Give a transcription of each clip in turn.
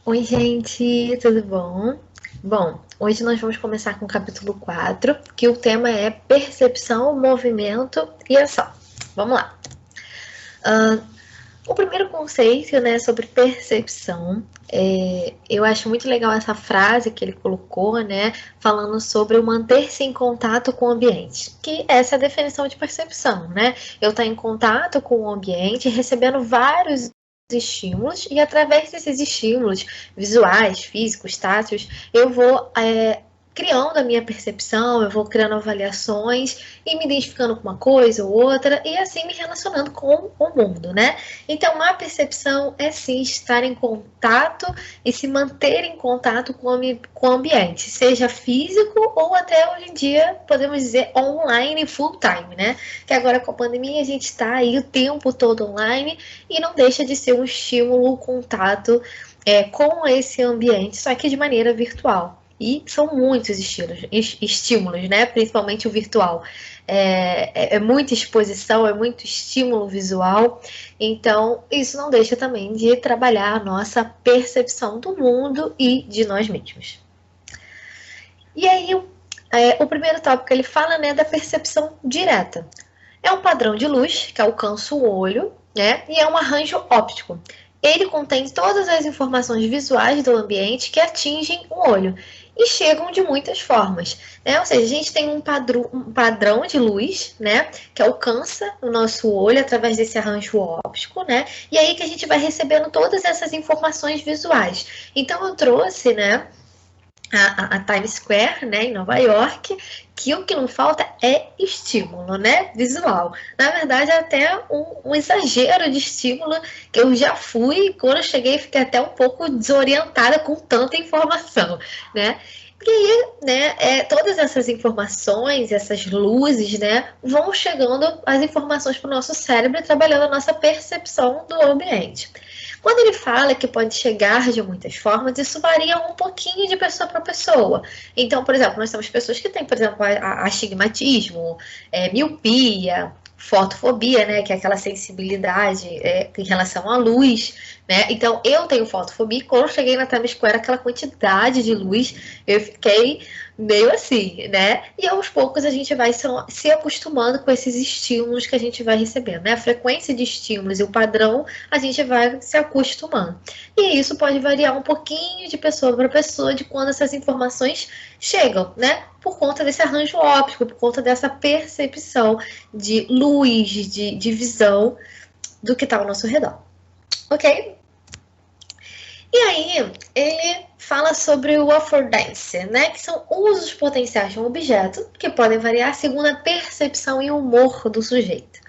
Oi, gente, tudo bom? Bom, hoje nós vamos começar com o capítulo 4, que o tema é percepção, movimento e ação. Vamos lá. O primeiro conceito, né, sobre percepção, eu acho muito legal essa frase que ele colocou, né, falando sobre o manter-se em contato com o ambiente, que essa é a definição de percepção, né? Eu estar em contato com o ambiente, recebendo vários estímulos e através desses estímulos visuais, físicos, táteis, eu vou criando a minha percepção, eu vou criando avaliações e me identificando com uma coisa ou outra e assim me relacionando com o mundo, né? Então, a percepção é sim estar em contato e se manter em contato com o ambiente, seja físico ou até hoje em dia, podemos dizer, online full time, né? Que agora com a pandemia a gente está aí o tempo todo online e não deixa de ser um estímulo, um contato com esse ambiente, só que de maneira virtual. E são muitos estímulos, né? Principalmente o virtual. É muita exposição, é muito estímulo visual, então isso não deixa também de trabalhar a nossa percepção do mundo e de nós mesmos. E aí, o primeiro tópico ele fala, né, da percepção direta. É um padrão de luz que alcança o olho, né, e é um arranjo óptico. Ele contém todas as informações visuais do ambiente que atingem o olho e chegam de muitas formas, né? Ou seja, a gente tem um padrão de luz, né, que alcança o nosso olho através desse arranjo óptico, né? E aí que a gente vai recebendo todas essas informações visuais. Então eu trouxe, né, a Times Square, né, em Nova York, que o que não falta é estímulo, né, visual. Na verdade, é até um exagero de estímulo que eu já fui, quando eu cheguei, fiquei até um pouco desorientada com tanta informação, né. E aí, né, todas essas informações, essas luzes, né, vão chegando as informações para o nosso cérebro, trabalhando a nossa percepção do ambiente. Quando ele fala que pode chegar de muitas formas, isso varia um pouquinho de pessoa para pessoa. Então, por exemplo, nós temos pessoas que têm, por exemplo, astigmatismo, miopia, fotofobia, né, que é aquela sensibilidade em relação à luz, né? Então, eu tenho fotofobia e quando eu cheguei na Times Square, aquela quantidade de luz, eu fiquei meio assim, né? E aos poucos a gente vai se acostumando com esses estímulos que a gente vai recebendo, né? A frequência de estímulos e o padrão, a gente vai se acostumando. E isso pode variar um pouquinho de pessoa para pessoa de quando essas informações chegam, né? Por conta desse arranjo óptico, por conta dessa percepção de luz, de visão do que está ao nosso redor. Ok? E aí, ele fala sobre o affordance, né? Que são usos potenciais de um objeto que podem variar segundo a percepção e humor do sujeito.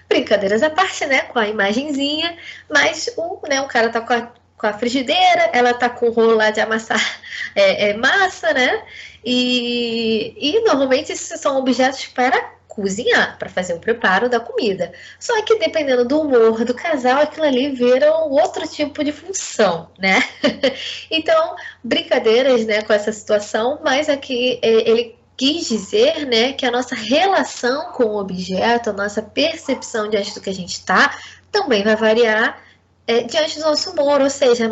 Brincadeiras à parte, né? Com a imagenzinha, mas o cara tá com a frigideira, ela tá com o rolo lá de amassar massa, né? E normalmente esses são objetos para cozinhar, para fazer o preparo da comida. Só que dependendo do humor do casal, aquilo ali vira um outro tipo de função, né? Então, brincadeiras, né, com essa situação, mas aqui ele quis dizer, né, que a nossa relação com o objeto, a nossa percepção diante do que a gente está, também vai variar diante do nosso humor, ou seja,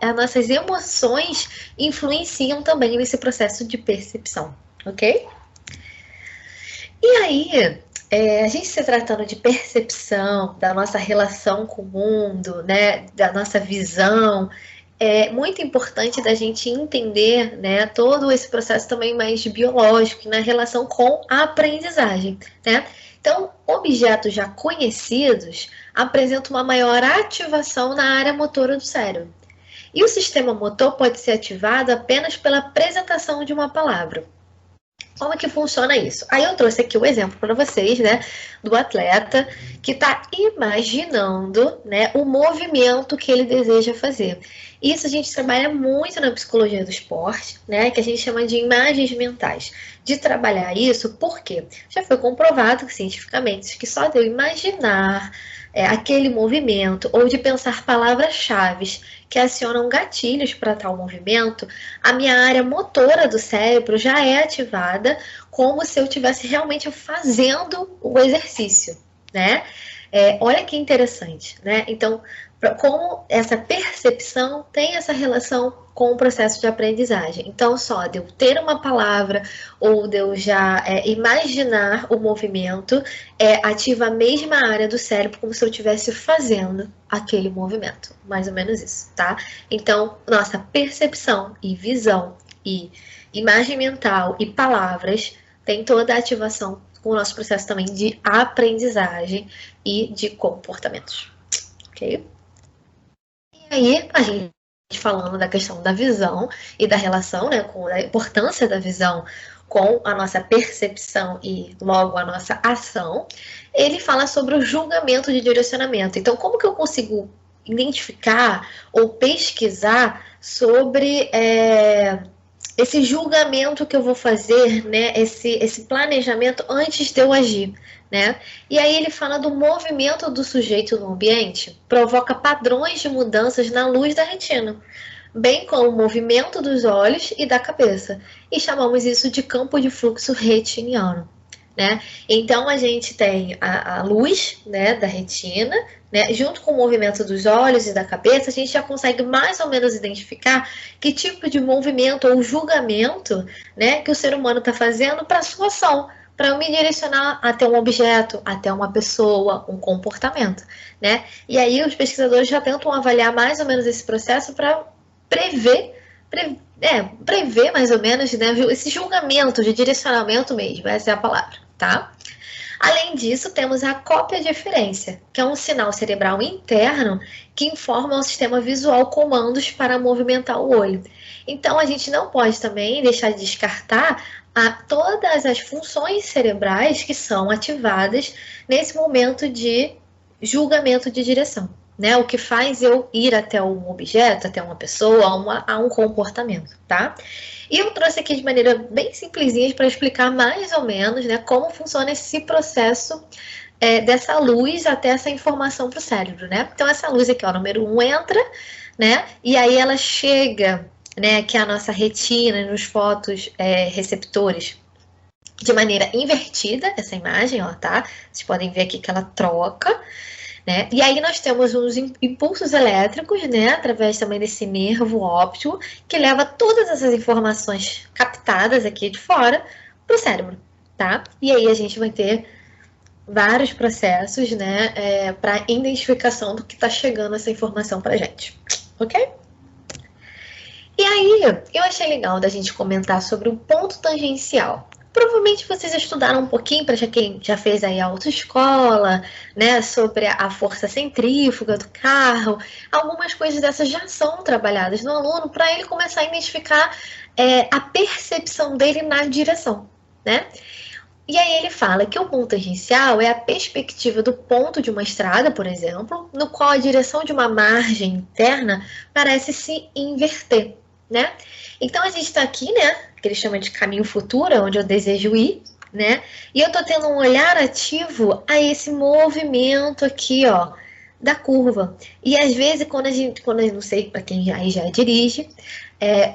as nossas emoções influenciam também nesse processo de percepção, ok? E aí, a gente se tratando de percepção, da nossa relação com o mundo, né, da nossa visão, é muito importante da gente entender, né, todo esse processo também mais biológico na relação com a aprendizagem, né? Então, objetos já conhecidos apresentam uma maior ativação na área motora do cérebro. E o sistema motor pode ser ativado apenas pela apresentação de uma palavra. Como é que funciona isso? Aí eu trouxe aqui o exemplo para vocês, né, do atleta que está imaginando, né, o movimento que ele deseja fazer. Isso a gente trabalha muito na psicologia do esporte, né, que a gente chama de imagens mentais. De trabalhar isso, porque já foi comprovado cientificamente que só de eu imaginar aquele movimento ou de pensar palavras-chave que acionam gatilhos para tal movimento, a minha área motora do cérebro já é ativada como se eu estivesse realmente fazendo o exercício, né? Olha que interessante, né? Então, como essa percepção tem essa relação com o processo de aprendizagem. Então, só de eu ter uma palavra ou de eu já imaginar o movimento, ativa a mesma área do cérebro como se eu estivesse fazendo aquele movimento. Mais ou menos isso, tá? Então, nossa percepção e visão e imagem mental e palavras tem toda a ativação com o nosso processo também de aprendizagem e de comportamentos. Ok? E aí, a gente falando da questão da visão e da relação, né, com a importância da visão com a nossa percepção e logo a nossa ação, ele fala sobre o julgamento de direcionamento. Então, como que eu consigo identificar ou pesquisar sobre esse julgamento que eu vou fazer, né, esse planejamento antes de eu agir? Né? E aí ele fala do movimento do sujeito no ambiente, provoca padrões de mudanças na luz da retina, bem como o movimento dos olhos e da cabeça. E chamamos isso de campo de fluxo retiniano. Né? Então a gente tem a luz, né, da retina, né, junto com o movimento dos olhos e da cabeça, a gente já consegue mais ou menos identificar que tipo de movimento ou julgamento, né, que o ser humano está fazendo para a sua ação, para me direcionar até um objeto, até uma pessoa, um comportamento, né? E aí os pesquisadores já tentam avaliar mais ou menos esse processo para prever mais ou menos, né, esse julgamento de direcionamento mesmo, essa é a palavra, tá? Além disso, temos a cópia de eferência, que é um sinal cerebral interno que informa ao sistema visual comandos para movimentar o olho. Então, a gente não pode também deixar de descartar todas as funções cerebrais que são ativadas nesse momento de julgamento de direção, né? O que faz eu ir até um objeto, até uma pessoa, a um comportamento, tá? E eu trouxe aqui de maneira bem simplesinha para explicar mais ou menos, né, como funciona esse processo dessa luz até essa informação para o cérebro, né? Então, essa luz aqui, ó, número 1 entra, né? E aí ela chega, né, que é a nossa retina nos fotoreceptores de maneira invertida, essa imagem, ó, tá? Vocês podem ver aqui que ela troca, né? E aí nós temos uns impulsos elétricos, né, através também desse nervo óptico, que leva todas essas informações captadas aqui de fora para o cérebro, tá? E aí a gente vai ter vários processos, né, para identificação do que está chegando essa informação para a gente, ok? E aí, eu achei legal da gente comentar sobre o ponto tangencial. Provavelmente vocês estudaram um pouquinho, para quem já fez aí a autoescola, né, sobre a força centrífuga do carro. Algumas coisas dessas já são trabalhadas no aluno para ele começar a identificar a percepção dele na direção, né? E aí ele fala que o ponto tangencial é a perspectiva do ponto de uma estrada, por exemplo, no qual a direção de uma margem interna parece se inverter, né? Então a gente está aqui, né, que ele chama de caminho futuro, onde eu desejo ir, né? E eu tô tendo um olhar ativo a esse movimento aqui, ó, da curva. E às vezes quando eu não sei, para quem aí já dirige,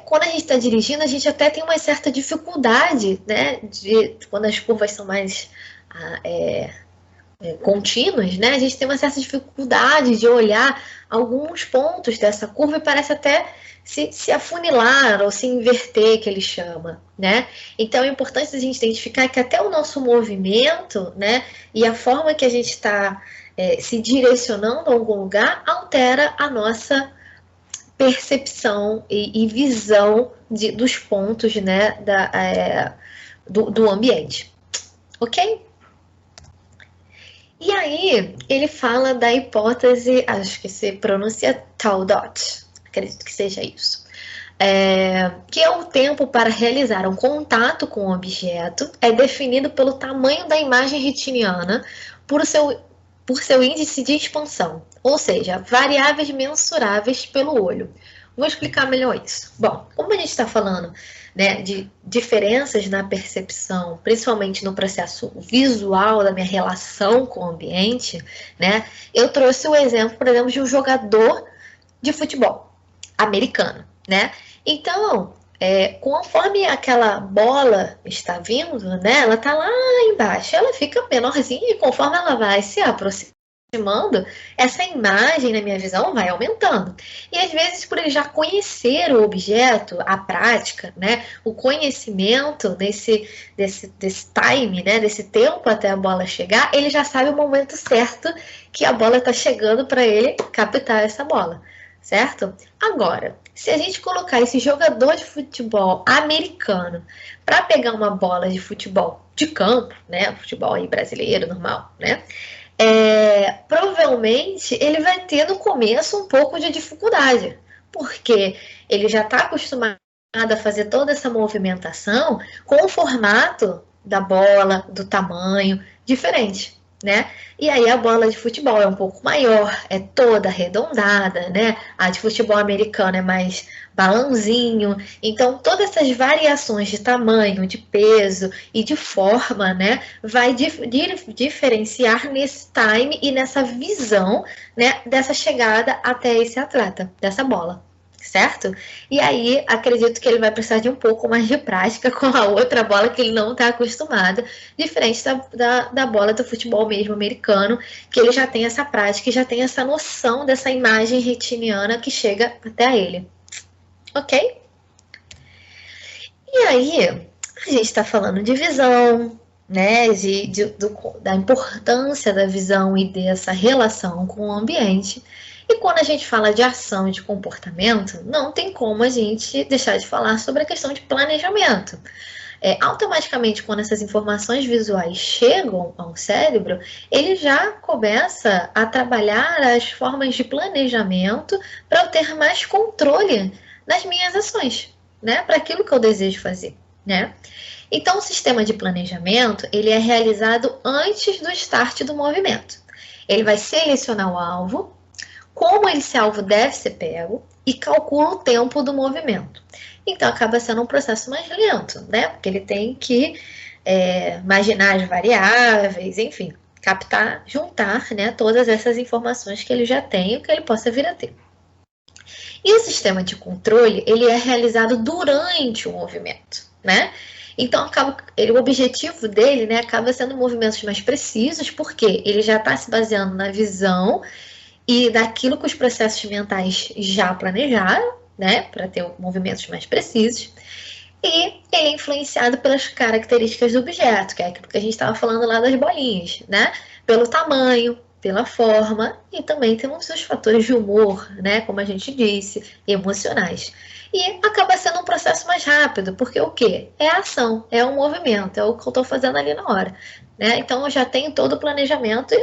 quando a gente está dirigindo, a gente até tem uma certa dificuldade, né, quando as curvas são mais contínuas, né, a gente tem uma certa dificuldade de olhar alguns pontos dessa curva e parece até se afunilar ou se inverter, que ele chama, né? Então é importante a gente identificar que até o nosso movimento, né, e a forma que a gente está se direcionando a algum lugar altera a nossa percepção e visão dos pontos, né, do ambiente, ok? E aí ele fala da hipótese, acho que se pronuncia Talbot, acredito que seja isso, que é o tempo para realizar um contato com o objeto é definido pelo tamanho da imagem retiniana por seu índice de expansão, ou seja, variáveis mensuráveis pelo olho. Vou explicar melhor isso. Bom, como a gente está falando, né, de diferenças na percepção, principalmente no processo visual da minha relação com o ambiente, né, eu trouxe o exemplo, por exemplo, de um jogador de futebol americano, né? Então, conforme aquela bola está vindo, né, ela está lá embaixo, ela fica menorzinha e conforme ela vai se aproximando aproximando, essa imagem, na minha visão, vai aumentando. E às vezes, por ele já conhecer o objeto, a prática, né, o conhecimento desse time, né, desse tempo até a bola chegar, ele já sabe o momento certo que a bola está chegando para ele captar essa bola, certo? Agora, se a gente colocar esse jogador de futebol americano para pegar uma bola de futebol de campo, né, futebol aí brasileiro, normal, né, provavelmente ele vai ter no começo um pouco de dificuldade, porque ele já está acostumado a fazer toda essa movimentação com o formato da bola, do tamanho diferente, né? E aí a bola de futebol é um pouco maior, é toda arredondada, né? A de futebol americano é mais balãozinho. Então, todas essas variações de tamanho, de peso e de forma, né, vai diferenciar nesse time e nessa visão, né, dessa chegada até esse atleta, dessa bola. Certo? E aí, acredito que ele vai precisar de um pouco mais de prática com a outra bola que ele não está acostumado, diferente da bola do futebol mesmo americano, que ele já tem essa prática e já tem essa noção dessa imagem retiniana que chega até ele. Ok? E aí, a gente está falando de visão, né, da importância da visão e dessa relação com o ambiente. E quando a gente fala de ação e de comportamento, não tem como a gente deixar de falar sobre a questão de planejamento. Automaticamente, quando essas informações visuais chegam ao cérebro, ele já começa a trabalhar as formas de planejamento para eu ter mais controle nas minhas ações, né, para aquilo que eu desejo fazer, né? Então, o sistema de planejamento, ele é realizado antes do start do movimento. Ele vai selecionar o alvo, como esse alvo deve ser pego e calcula o tempo do movimento. Então, acaba sendo um processo mais lento, né? Porque ele tem que imaginar as variáveis, enfim, captar, juntar, né, todas essas informações que ele já tem e que ele possa vir a ter. E o sistema de controle, ele é realizado durante o movimento, né? Então, o objetivo dele, né, acaba sendo movimentos mais precisos, porque ele já está se baseando na visão e daquilo que os processos mentais já planejaram, né, para ter movimentos mais precisos, e ele é influenciado pelas características do objeto, que é aquilo que a gente estava falando lá das bolinhas, né, pelo tamanho, pela forma, e também temos os fatores de humor, né, como a gente disse, emocionais. E acaba sendo um processo mais rápido, porque o quê? É a ação, é o movimento, é o que eu estou fazendo ali na hora, né, então eu já tenho todo o planejamento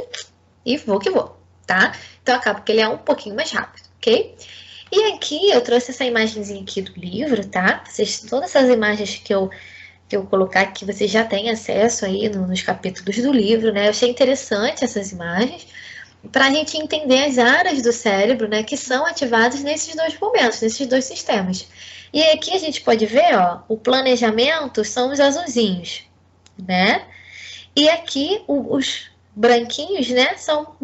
e vou que vou. Tá? Então, acaba que ele é um pouquinho mais rápido, ok? E aqui, eu trouxe essa imagenzinha aqui do livro, tá? Todas essas imagens que eu colocar aqui, vocês já têm acesso aí nos capítulos do livro, né? Eu achei interessante essas imagens, para a gente entender as áreas do cérebro, né, que são ativadas nesses dois momentos, nesses dois sistemas. E aqui a gente pode ver, ó, o planejamento são os azulzinhos, né? E aqui os branquinhos, né, são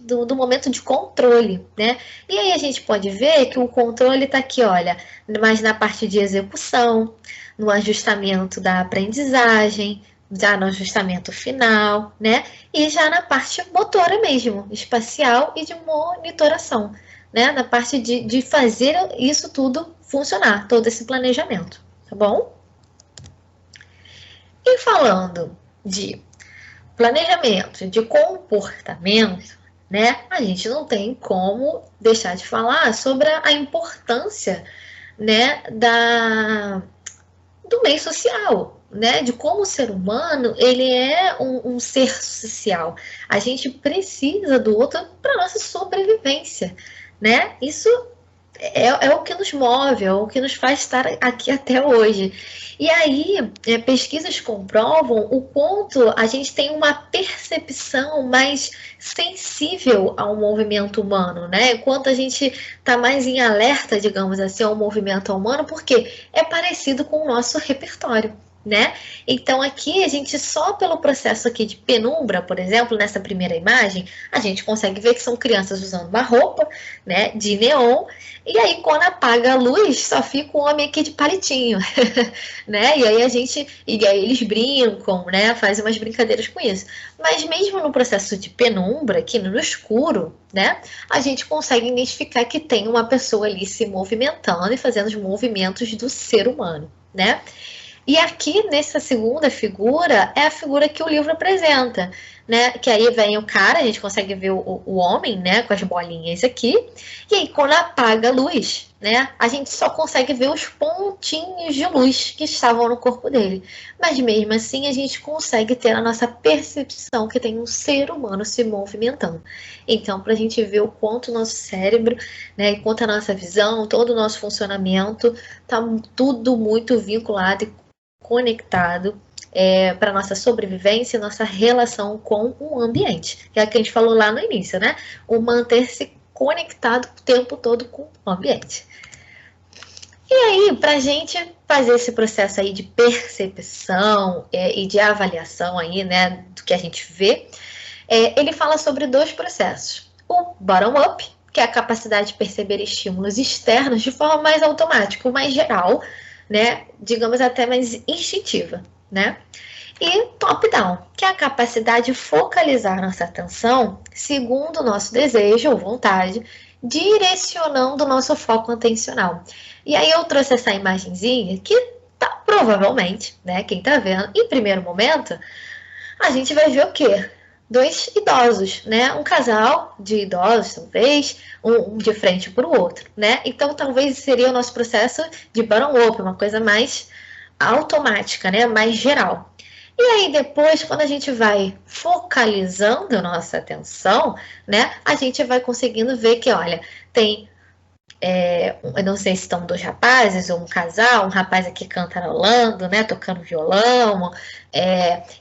do momento de controle, né? E aí a gente pode ver que o controle está aqui, olha, mais na parte de execução, no ajustamento da aprendizagem, já no ajustamento final, né? E já na parte motora mesmo, espacial e de monitoração, né? Na parte de fazer isso tudo funcionar, todo esse planejamento, tá bom? E falando de planejamento, de comportamento, né? A gente não tem como deixar de falar sobre a importância, né, do meio social, né? De como o ser humano ele é um ser social. A gente precisa do outro para nossa sobrevivência, né? Isso é o que nos move, é o que nos faz estar aqui até hoje. E aí, pesquisas comprovam o quanto a gente tem uma percepção mais sensível ao movimento humano, né? Quanto a gente está mais em alerta, digamos assim, ao movimento humano, porque é parecido com o nosso repertório, né? Então aqui a gente só pelo processo aqui de penumbra, por exemplo, nessa primeira imagem, a gente consegue ver que são crianças usando uma roupa, né, de neon, e aí quando apaga a luz, só fica o homem aqui de palitinho, né? E aí eles brincam, né, fazem umas brincadeiras com isso. Mas mesmo no processo de penumbra, aqui no escuro, né, a gente consegue identificar que tem uma pessoa ali se movimentando e fazendo os movimentos do ser humano, né? E aqui, nessa segunda figura, é a figura que o livro apresenta, né? Que aí vem o cara, a gente consegue ver o homem, né? Com as bolinhas aqui. E aí, quando apaga a luz, né? A gente só consegue ver os pontinhos de luz que estavam no corpo dele. Mas mesmo assim, a gente consegue ter a nossa percepção que tem um ser humano se movimentando. Então, para a gente ver o quanto o nosso cérebro, né? E quanto a nossa visão, todo o nosso funcionamento, tá tudo muito vinculado e conectado para nossa sobrevivência e nossa relação com o ambiente. Que é o que a gente falou lá no início, né? O manter-se conectado o tempo todo com o ambiente. E aí, para a gente fazer esse processo aí de percepção e de avaliação aí, né, do que a gente vê, ele fala sobre dois processos. O bottom-up, que é a capacidade de perceber estímulos externos de forma mais automática, mais geral, né, digamos até mais instintiva, né? E top-down, que é a capacidade de focalizar nossa atenção segundo o nosso desejo ou vontade, direcionando o nosso foco atencional. E aí eu trouxe essa imagenzinha que tá, provavelmente, né, quem tá vendo, em primeiro momento, a gente vai ver o quê? Dois idosos, né? Um casal de idosos, talvez, um de frente para o outro, né? Então, talvez seria o nosso processo de bottom-up, uma coisa mais automática, né? Mais geral. E aí, depois, quando a gente vai focalizando a nossa atenção, né? A gente vai conseguindo ver que, olha, tem eu não sei se estão dois rapazes ou um casal, um rapaz aqui cantarolando, né, tocando violão,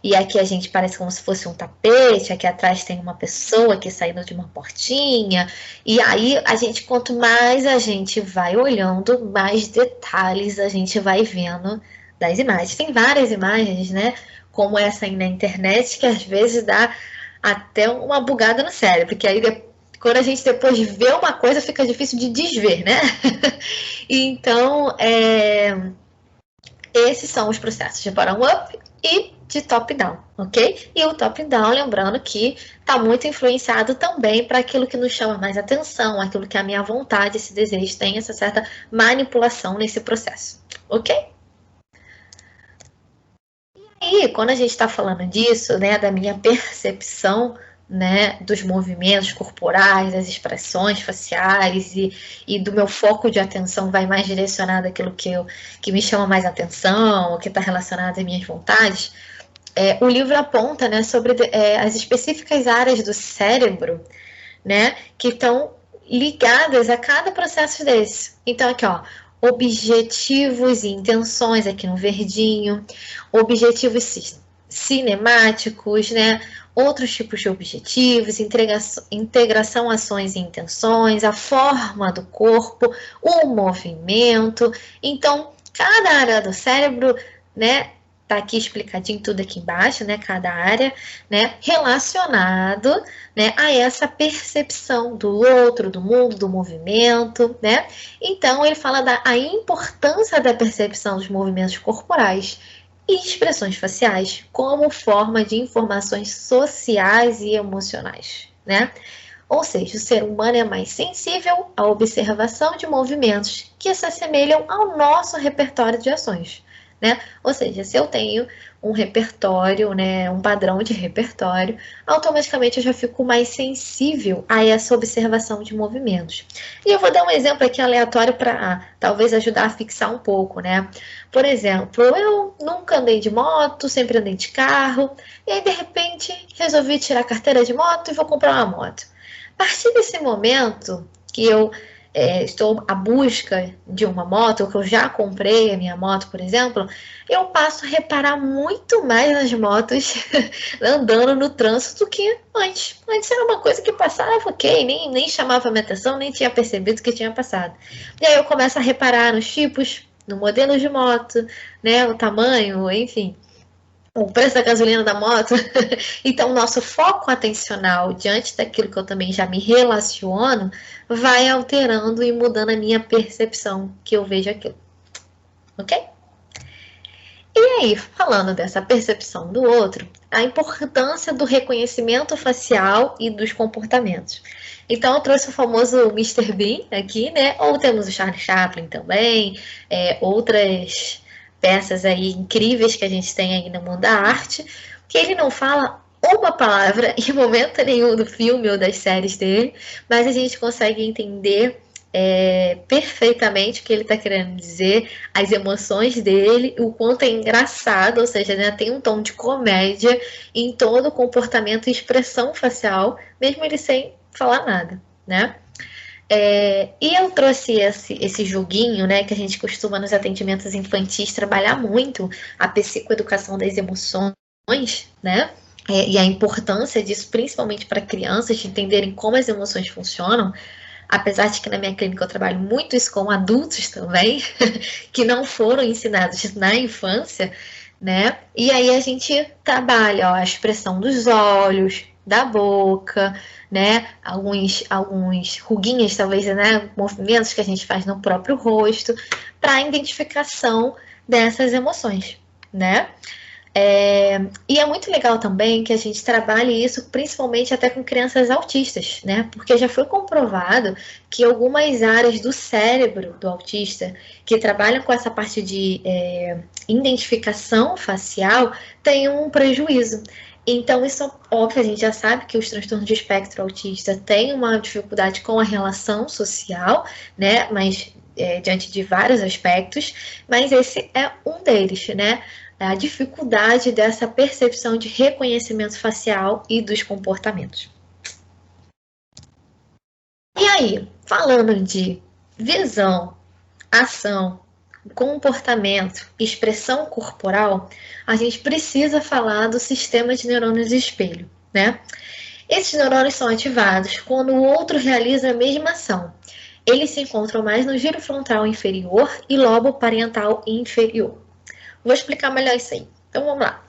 e aqui a gente parece como se fosse um tapete, aqui atrás tem uma pessoa aqui saindo de uma portinha, e aí a gente, quanto mais a gente vai olhando, mais detalhes a gente vai vendo das imagens. Tem várias imagens, né, como essa aí na internet, que às vezes dá até uma bugada no cérebro, porque aí quando a gente depois vê uma coisa, fica difícil de desver, né? Então, esses são os processos de bottom-up e de top-down, ok? E o top-down, lembrando que está muito influenciado também para aquilo que nos chama mais atenção, aquilo que a minha vontade, esse desejo, tem essa certa manipulação nesse processo, ok? E aí, quando a gente está falando disso, né, da minha percepção, né, dos movimentos corporais, das expressões faciais e do meu foco de atenção vai mais direcionado àquilo que me chama mais atenção, o que está relacionado às minhas vontades, o livro aponta, né, sobre as específicas áreas do cérebro, né, que estão ligadas a cada processo desse. Então, aqui, ó, objetivos e intenções, aqui no verdinho, objetivos cinemáticos, né, outros tipos de objetivos, integração, ações e intenções, a forma do corpo, o movimento. Então, cada área do cérebro, né, tá aqui explicadinho tudo aqui embaixo, né, cada área, né, relacionado, né, a essa percepção do outro, do mundo, do movimento, né. Então, ele fala da importância da percepção dos movimentos corporais e expressões faciais como forma de informações sociais e emocionais, né? Ou seja, o ser humano é mais sensível à observação de movimentos que se assemelham ao nosso repertório de ações, né? Ou seja, se eu tenho um repertório, né, um padrão de repertório, automaticamente eu já fico mais sensível a essa observação de movimentos. E eu vou dar um exemplo aqui aleatório para talvez ajudar a fixar um pouco, né? Por exemplo, eu nunca andei de moto, sempre andei de carro, e aí de repente resolvi tirar a carteira de moto e vou comprar uma moto. A partir desse momento que eu estou à busca de uma moto, ou que eu já comprei a minha moto, por exemplo, eu passo a reparar muito mais nas motos andando no trânsito do que antes. Antes era uma coisa que passava, ok, nem chamava minha atenção, nem tinha percebido que tinha passado. E aí eu começo a reparar nos tipos no modelo de moto, né, o tamanho, enfim, o preço da gasolina da moto. Então, o nosso foco atencional diante daquilo que eu também já me relaciono vai alterando e mudando a minha percepção que eu vejo aquilo, ok? E aí, falando dessa percepção do outro, a importância do reconhecimento facial e dos comportamentos. Então, eu trouxe o famoso Mr. Bean aqui, né? Ou temos o Charlie Chaplin também, outras peças aí incríveis que a gente tem aí no mundo da arte, que ele não fala uma palavra em momento nenhum do filme ou das séries dele, mas a gente consegue entender perfeitamente o que ele está querendo dizer, as emoções dele, o quanto é engraçado, ou seja, né, tem um tom de comédia em todo o comportamento e expressão facial, mesmo ele sem falar nada, né? E eu trouxe esse joguinho, né, que a gente costuma nos atendimentos infantis trabalhar muito, a psicoeducação das emoções, né? E a importância disso, principalmente para crianças, de entenderem como as emoções funcionam. Apesar de que na minha clínica eu trabalho muito isso com adultos também, que não foram ensinados na infância, né? E aí a gente trabalha ó, a expressão dos olhos, da boca, né? Alguns ruguinhas, talvez, né? Movimentos que a gente faz no próprio rosto, para a identificação dessas emoções, né? E é muito legal também que a gente trabalhe isso principalmente até com crianças autistas, né? Porque já foi comprovado que algumas áreas do cérebro do autista que trabalham com essa parte de identificação facial têm um prejuízo. Então, isso óbvio, a gente já sabe que os transtornos de espectro autista têm uma dificuldade com a relação social, né? Mas diante de vários aspectos, mas esse é um deles, né? A dificuldade dessa percepção de reconhecimento facial e dos comportamentos. E aí, falando de visão, ação, comportamento, expressão corporal, a gente precisa falar do sistema de neurônios de espelho, né? Esses neurônios são ativados quando o outro realiza a mesma ação. Eles se encontram mais no giro frontal inferior e lobo parietal inferior. Vou explicar melhor isso aí. Então, vamos lá.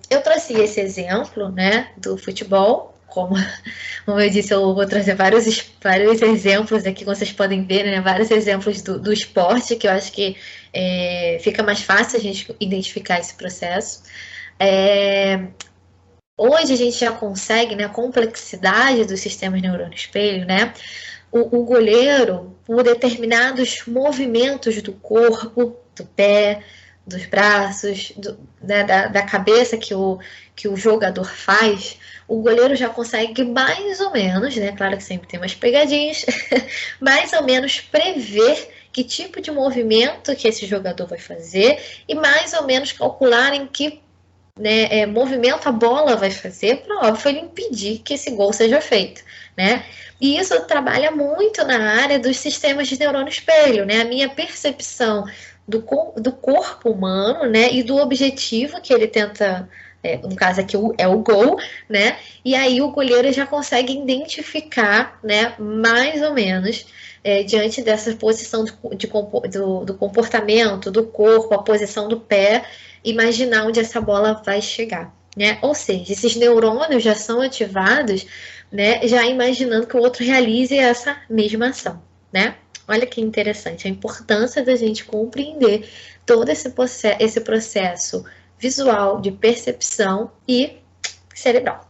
Eu trouxe esse exemplo, né, do futebol. Como eu disse, eu vou trazer vários exemplos aqui, como vocês podem ver, né, vários exemplos do esporte, que eu acho que fica mais fácil a gente identificar esse processo. Hoje a gente já consegue, né, a complexidade dos sistemas neurônio-espelho, né? O goleiro, por determinados movimentos do corpo, do pé, dos braços, né, da cabeça que o jogador faz, o goleiro já consegue mais ou menos, né? Claro que sempre tem umas pegadinhas, mais ou menos prever que tipo de movimento que esse jogador vai fazer e mais ou menos calcular em que movimento a bola vai fazer para, óbvio, ele impedir que esse gol seja feito, né? E isso trabalha muito na área dos sistemas de neurônio espelho, né? A minha percepção do corpo humano, né? E do objetivo que ele tenta, no caso aqui é o gol, né? E aí o goleiro já consegue identificar, né? Mais ou menos, diante dessa posição do comportamento do corpo, a posição do pé, imaginar onde essa bola vai chegar, né? Ou seja, esses neurônios já são ativados, né? Já imaginando que o outro realize essa mesma ação, né? Olha que interessante, a importância da gente compreender todo esse processo visual, de percepção e cerebral.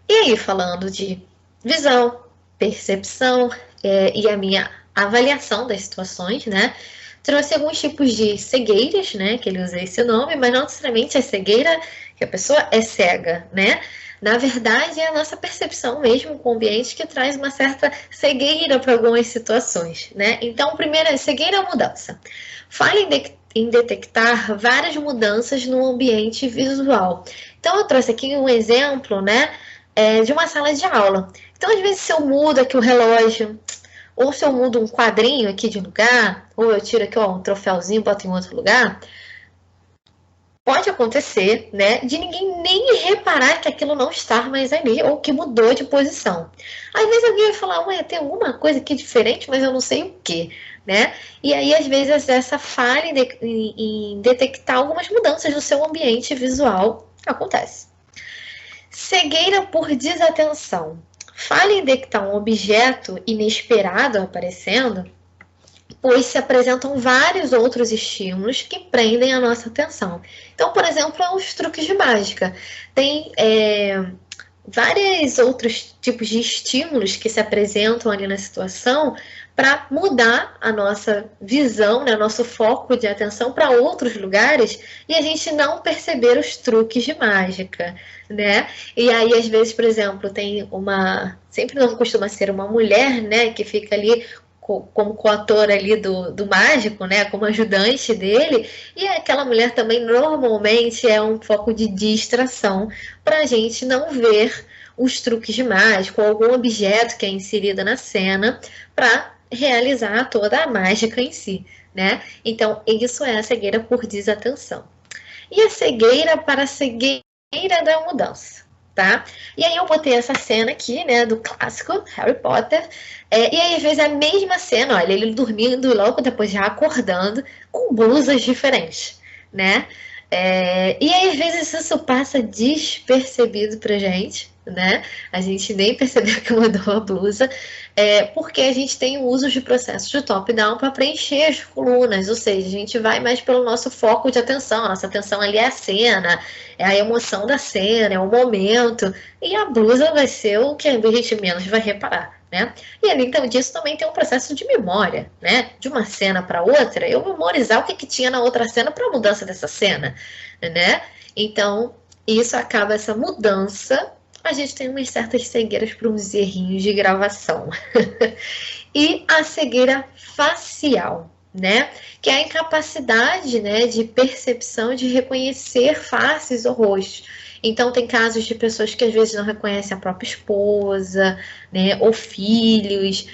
E aí, falando de visão, percepção e a minha avaliação das situações, né? Trouxe alguns tipos de cegueiras, né? Que ele usa esse nome, mas não necessariamente a cegueira que a pessoa é cega, né? Na verdade, é a nossa percepção mesmo com o ambiente que traz uma certa cegueira para algumas situações, né? Então, primeiro, cegueira é mudança. Fale em detectar várias mudanças no ambiente visual. Então, eu trouxe aqui um exemplo, né? De uma sala de aula. Então, às vezes, se eu mudo aqui o relógio, ou se eu mudo um quadrinho aqui de lugar, ou eu tiro aqui ó, um troféuzinho e boto em outro lugar, Pode acontecer, né, de ninguém nem reparar que aquilo não está mais ali ou que mudou de posição. Às vezes alguém vai falar, ué, tem alguma coisa aqui diferente, mas eu não sei o que, né? E aí, às vezes, essa falha em detectar algumas mudanças no seu ambiente visual acontece. Cegueira por desatenção. Falha em detectar um objeto inesperado aparecendo, pois se apresentam vários outros estímulos que prendem a nossa atenção. Então, por exemplo, os truques de mágica. Tem vários outros tipos de estímulos que se apresentam ali na situação para mudar a nossa visão, né, nosso foco de atenção para outros lugares e a gente não perceber os truques de mágica, né? E aí, às vezes, por exemplo, tem uma... Sempre não costuma ser uma mulher, né, que fica ali como coautor ali do mágico, né, como ajudante dele, e aquela mulher também normalmente é um foco de distração para a gente não ver os truques de mágica ou algum objeto que é inserido na cena para realizar toda a mágica em si, né? Então, isso é a cegueira por desatenção. E a cegueira para a cegueira da mudança, tá? E aí eu botei essa cena aqui, né, do clássico Harry Potter, e aí às vezes é a mesma cena, olha, ele dormindo e logo depois já acordando com blusas diferentes, né? E aí às vezes isso passa despercebido pra gente, né? A gente nem percebeu que mudou a blusa, porque a gente tem o uso de processos de top-down para preencher as colunas, ou seja, a gente vai mais pelo nosso foco de atenção, a nossa atenção ali é a cena, é a emoção da cena, é o momento, e a blusa vai ser o que a gente menos vai reparar, né? E além disso também tem um processo de memória, né? De uma cena para outra, eu memorizar o que tinha na outra cena para a mudança dessa cena, né? Então, isso acaba, essa mudança, a gente tem umas certas cegueiras para uns errinhos de gravação. E a cegueira facial, né? Que é a incapacidade, né, de percepção de reconhecer faces ou rostos. Então, tem casos de pessoas que às vezes não reconhecem a própria esposa, né, ou filhos,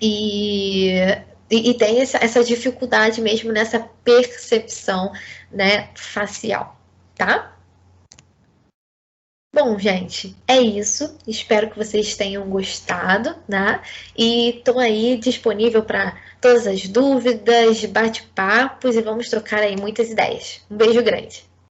e tem essa dificuldade mesmo nessa percepção, né, facial, tá? Bom, gente, é isso. Espero que vocês tenham gostado, né? E estou aí disponível para todas as dúvidas, bate-papos e vamos trocar aí muitas ideias. Um beijo grande.